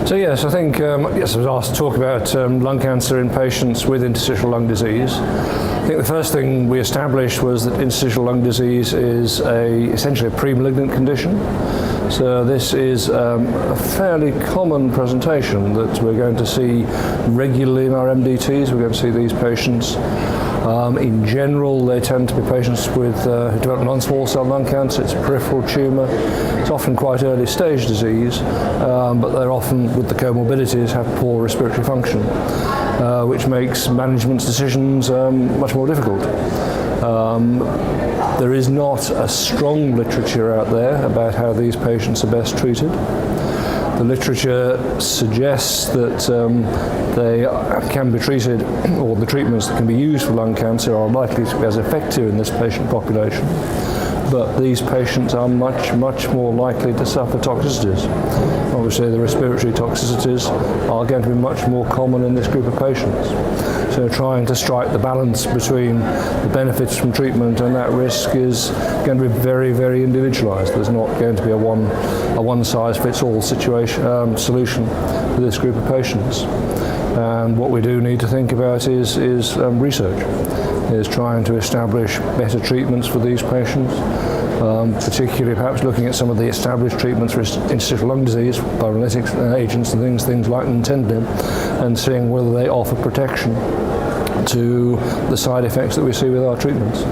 So yes, I think, I was asked to talk about lung cancer in patients with interstitial lung disease. I think the first thing we established was that interstitial lung disease is essentially a pre-malignant condition. So this is a fairly common presentation that we're going to see regularly in our MDTs. We're going to see these patients. In general, they tend to be patients with who develop non-small cell lung cancer. It's a peripheral tumour. It's often quite early stage disease, but they're often, with the comorbidities, have poor respiratory function, which makes management decisions much more difficult. There is not a strong literature out there about how these patients are best treated. The literature suggests that they can be treated, or the treatments that can be used for lung cancer are likely to be as effective in this patient population. But these patients are much more likely to suffer toxicities. Obviously, the respiratory toxicities are going to be much more common in this group of patients. So trying to strike the balance between the benefits from treatment and that risk is going to be very individualized. There's not going to be a one-size-fits-all solution for this group of patients. And what we do need to think about is research, is trying to establish better treatments for these patients, particularly perhaps looking at some of the established treatments for interstitial lung disease, fibrinolytic agents and things like nintedanib, and seeing whether they offer protection to the side effects that we see with our treatments.